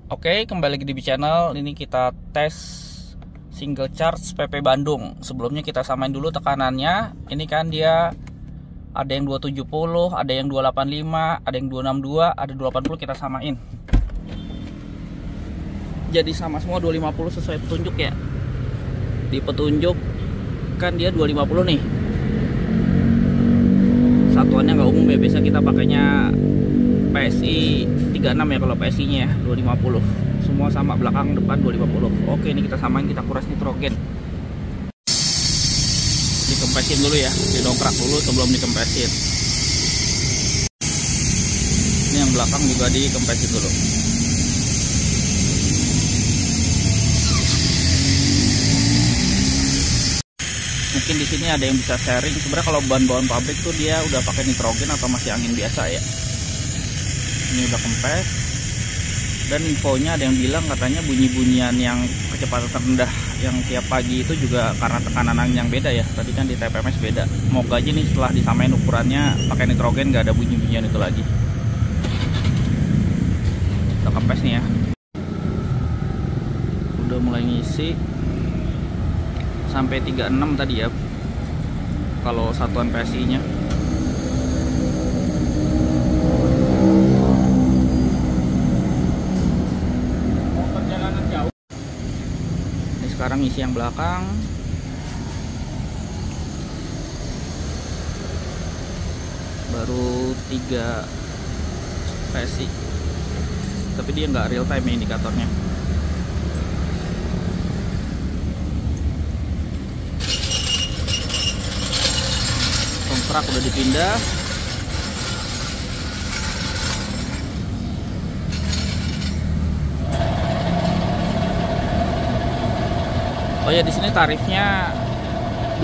Oke, kembali lagi di channel. Ini kita tes single charge PP Bandung. Sebelumnya kita samain dulu tekanannya. Ini kan dia ada yang 270, ada yang 285, ada yang 262, ada 280. Kita samain. Jadi sama semua 250 sesuai petunjuk ya. Di petunjuk kan dia 250 nih. Satuannya nggak umum ya, biasa kita pakainya PSI 36 ya, kalau PSI nya ya 250. Semua sama, belakang depan 250. Oke, ini kita samain, kita kuras nitrogen. Dikempesin dulu ya, didongkrak dulu sebelum dikempesin. Ini yang belakang juga dikempesin dulu. Mungkin di sini ada yang bisa sharing. Sebenarnya kalau bahan-bahan pabrik tuh dia udah pakai nitrogen atau masih angin biasa ya. Ini udah kempes. Dan infonya ada yang bilang katanya bunyi-bunyian yang kecepatan terendah yang tiap pagi itu juga karena tekanan angin yang beda ya. Tadi kan di TPMS beda. Moga aja nih setelah disamain ukurannya pakai nitrogen gak ada bunyi-bunyian itu lagi. Kita kempes nih ya. Udah mulai ngisi sampai 36 tadi ya kalau satuan PSI nya. Perjalanan jauh. Ini sekarang isi yang belakang. Baru 3 PSI. Tapi dia nggak real time ya indikatornya. Kontrak udah dipindah. Oh ya, di sini tarifnya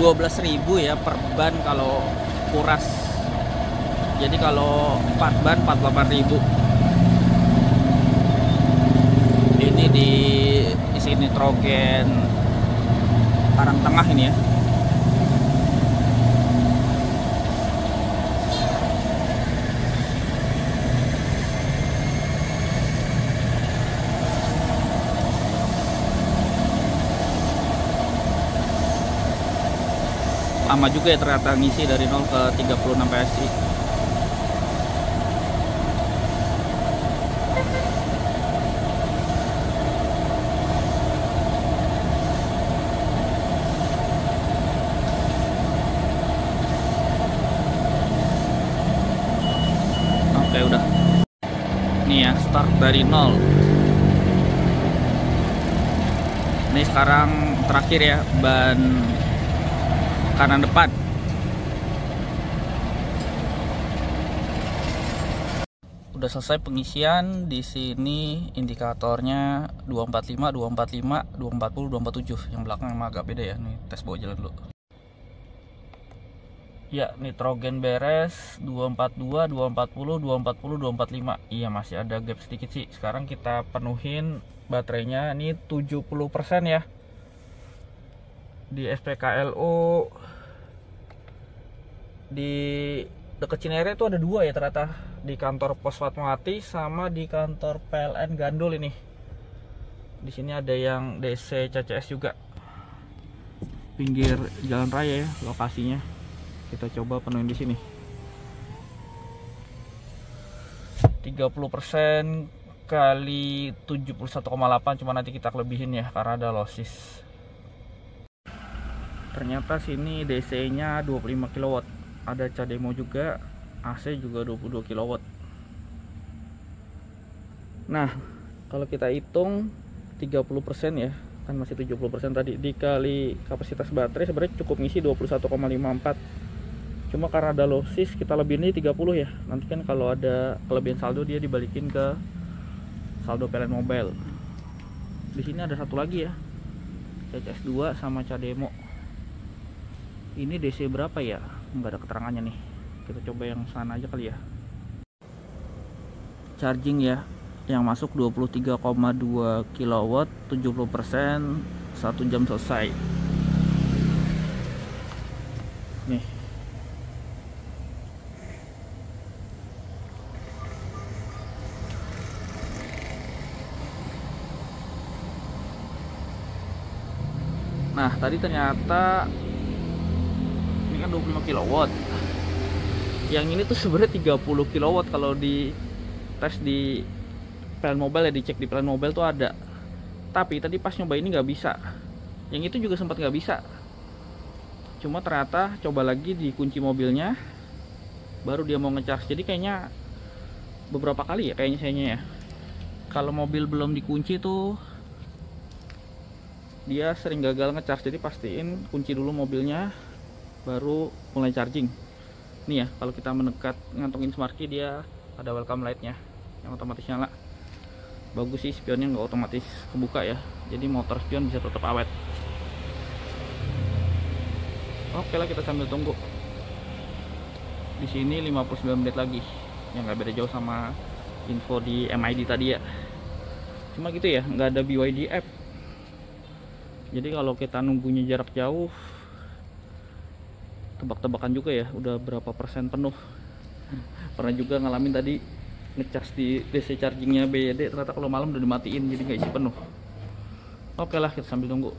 12.000 ya per ban kalau kuras. Jadi kalau 4 ban 48.000. Ini di isi nitrogen Karang Tengah ini ya. Lama juga ya ternyata ngisi dari 0 ke 36 PSI. Oke, udah. Nih ya, start dari 0. Ini sekarang terakhir ya, ban kanan depan. Udah selesai pengisian. Di sini indikatornya 245, 245, 240, 247. Yang belakang emang agak beda ya. Nih tes bawa jalan dulu. Ya, nitrogen beres 242, 240, 240, 245. Iya, masih ada gap sedikit sih. Sekarang kita penuhin baterainya. Ini 70% ya. Di SPKLU di dekat Cinere itu ada 2 ya ternyata, di kantor Pos Fatmawati sama di kantor PLN Gandul ini. Di sini ada yang DC CCS juga, pinggir jalan raya ya lokasinya. Kita coba penuhin di sini. 30% kali 71,8, cuma nanti kita kelebihin ya karena ada losis. Ternyata sini DC-nya 25 kW. Ada CHAdeMO juga, AC juga 22 kW. Nah, kalau kita hitung 30% ya, kan masih 70% tadi, dikali kapasitas baterai sebenarnya cukup ngisi 21,54. Cuma karena ada losis kita lebihin ini 30 ya. Nanti kan kalau ada kelebihan saldo dia dibalikin ke saldo PLN Mobile. Di sini ada satu lagi ya, CCS2 sama CHAdeMO. Ini DC berapa ya? Nggak ada keterangannya nih. Kita coba yang sana aja kali ya. Charging ya, yang masuk 23,2 kW, 70%, 1 jam selesai. Nih. Nah tadi ternyata ini kan 25 kW. Yang ini tuh sebenarnya 30 kW kalau di tes di Plan Mobile ya, dicek di Plan Mobile tuh ada. Tapi tadi pas nyoba ini nggak bisa. Yang itu juga sempat nggak bisa. Cuma ternyata coba lagi dikunci mobilnya, baru dia mau ngecas. Jadi kayaknya beberapa kali ya kayaknya ya. Kalau mobil belum dikunci tuh dia sering gagal ngecas. Jadi pastiin kunci dulu mobilnya, baru mulai charging. Nih ya, kalau kita mendekat ngantongin smart key, dia ada welcome lightnya yang otomatis nyala. Bagus sih, spionnya nggak otomatis kebuka ya, jadi motor spion bisa tetap awet. Oke lah, kita sambil tunggu. Di sini 59 menit lagi, yang nggak beda jauh sama info di MID tadi ya. Cuma gitu ya, nggak ada BYD app. Jadi kalau kita nunggunya jarak jauh, tebak-tebakan juga ya udah berapa persen penuh. Pernah juga ngalamin tadi ngecas di DC chargingnya BYD, ternyata kalau malam udah dimatiin jadi nggak isi penuh. Oke lah, kita sambil tunggu.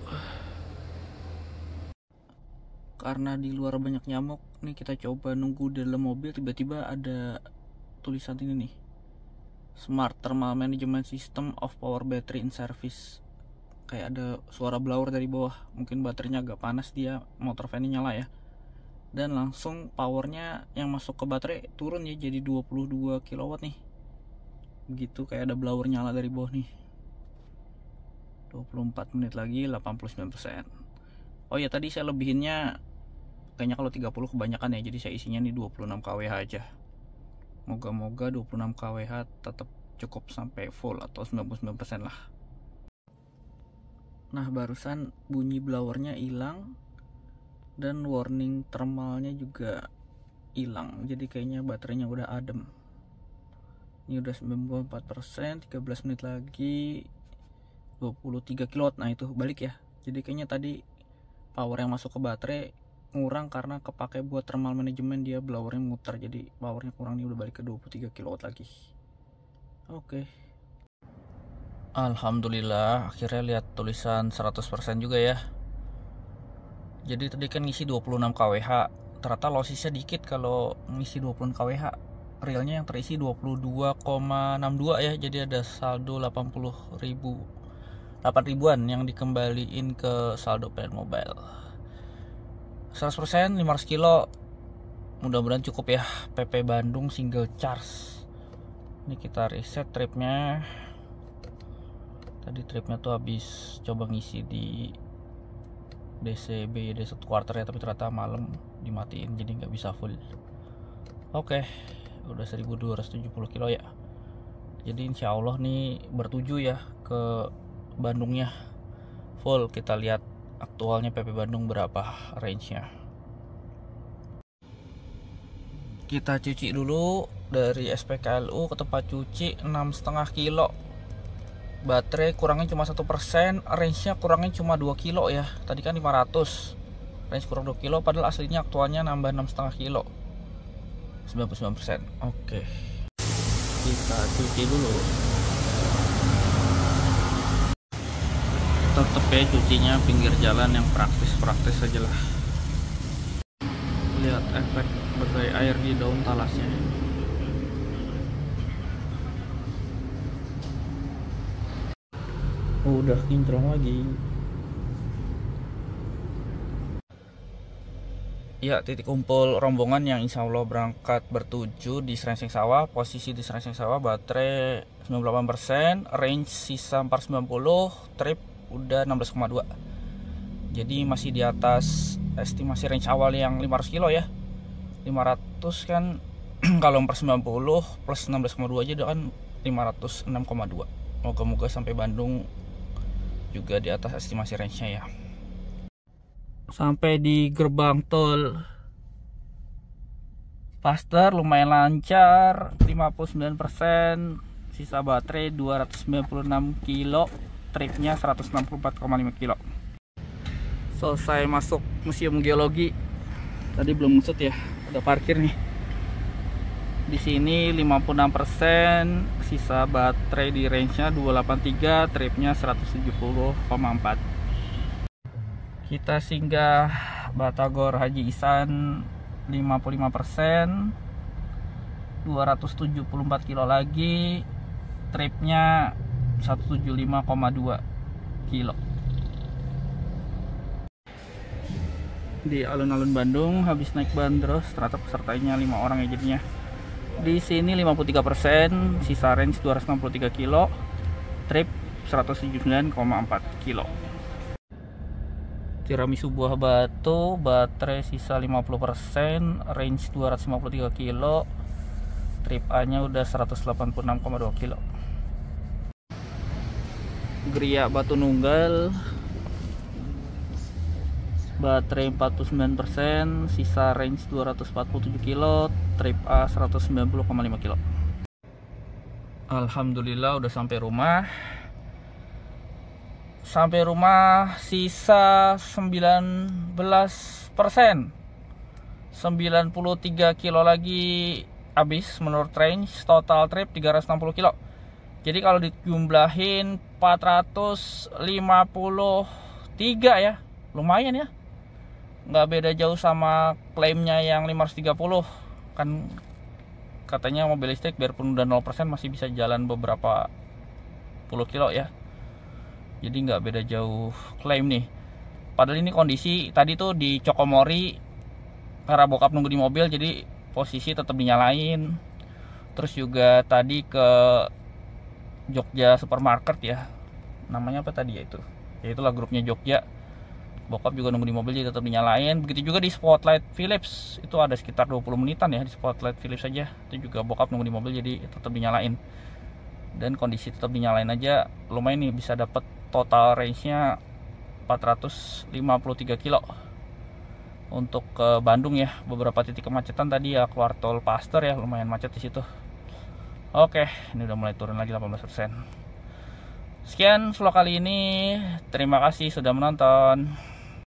Karena di luar banyak nyamuk nih, kita coba nunggu di dalam mobil. Tiba-tiba ada tulisan ini nih, Smart Thermal Management System of Power Battery in Service. Kayak ada suara blower dari bawah, mungkin baterainya agak panas, dia motor fan-nya nyala ya. Dan langsung powernya yang masuk ke baterai turun ya, jadi 22 kW nih. Begitu, kayak ada blower nyala dari bawah nih. 24 menit lagi 89%. Oh ya, tadi saya lebihinnya kayaknya kalau 30 kebanyakan ya, jadi saya isinya nih 26 kWh aja. Moga-moga 26 kWh tetap cukup sampai full atau 99% lah. Nah, barusan bunyi blowernya hilang dan warning thermalnya juga hilang, jadi kayaknya baterainya udah adem. Ini udah 94%, 13 menit lagi 23 kW. Nah itu balik ya, jadi kayaknya tadi power yang masuk ke baterai ngurang karena kepake buat thermal management, dia blowernya muter, jadi powernya kurang. Nih udah balik ke 23 kW lagi. Oke. Alhamdulillah akhirnya lihat tulisan 100% juga ya. Jadi tadi kan ngisi 26 kWh, ternyata lossesnya dikit kalau ngisi 26 kWh. Realnya yang terisi 22,62 ya, jadi ada saldo 8.000-an yang dikembaliin ke saldo Plan Mobile. 100% 500 kilo, mudah-mudahan cukup ya. PP Bandung single charge. Ini kita reset tripnya. Tadi tripnya tuh habis coba ngisi di DC BYD 1 quarter ya, tapi ternyata malam dimatiin jadi nggak bisa full. Oke, udah 1270 kilo ya. Jadi insya Allah nih bertuju ya ke Bandungnya full. Kita lihat aktualnya PP Bandung berapa range-nya. Kita cuci dulu dari SPKLU ke tempat cuci 6,5 kilo. Baterai kurangnya cuma 1%, range-nya kurangnya cuma 2 kilo ya. Tadi kan 500, range kurang 2 kilo, padahal aslinya aktualnya nambah 6,5 kilo. 99%. Oke. Kita cuci dulu. Tetep ya cucinya pinggir jalan yang praktis-praktis aja lah. Lihat efek bagai air di daun talasnya. Udah kinclong lagi. Ya, titik kumpul rombongan yang insya Allah berangkat bertuju di Serengseng Sawah. Posisi di Serengseng Sawah, baterai 98%, range sisa 490, trip udah 16,2. Jadi masih di atas estimasi range awal yang 500 kilo ya. 500 kan kalau 490 plus 16,2 aja udah kan 506,2. Moga-moga sampai Bandung juga di atas estimasi range-nya ya. Sampai di gerbang tol Paster lumayan lancar, 59%, sisa baterai 296 kilo, tripnya 164,5 kilo. Selesai masuk Museum Geologi. Tadi belum ngesut ya, udah parkir nih. Di sini 56%, sisa baterai di range-nya 283, tripnya 170,4. Kita singgah Batagor Haji Ihsan 55%, 274 kilo lagi, tripnya 175,2 kilo. Di alun-alun Bandung habis naik bandros, ternyata pesertanya 5 orang ya jadinya. Di sini 53%, sisa range 263 kilo, trip 179,4 kilo. Tiramisu buah batu, baterai sisa 50%, range 253 kilo, trip A nya udah 186,2 kilo. Geria Batu Nunggal, baterai 49%, sisa range 247 kilo, trip A 190,5 kilo. Alhamdulillah udah sampai rumah. Sampai rumah sisa 19%, 93 kilo lagi habis menurut range, total trip 360 kilo. Jadi kalau dijumlahin 453 ya, lumayan ya. Nggak beda jauh sama klaimnya yang 530. Kan katanya mobil listrik biarpun udah 0% masih bisa jalan beberapa puluh kilo ya. Jadi nggak beda jauh klaim nih. Padahal ini kondisi tadi tuh di Cokomori, karena bokap nunggu di mobil jadi posisi tetap dinyalain. Terus juga tadi ke Jogja Supermarket ya, namanya apa tadi ya itu? Ya itulah grupnya Jogja. Bokap juga nunggu di mobil jadi tetap dinyalain. Begitu juga di Spotlight Philips, itu ada sekitar 20 menitan ya di Spotlight Philips saja. Itu juga bokap nunggu di mobil jadi tetap dinyalain. Dan kondisi tetap dinyalain aja lumayan nih, bisa dapat total range-nya 453 kilo. Untuk ke Bandung ya, beberapa titik kemacetan tadi ya, keluar tol Pasteur ya, lumayan macet di situ. Oke, ini udah mulai turun lagi 18%. Sekian vlog kali ini. Terima kasih sudah menonton.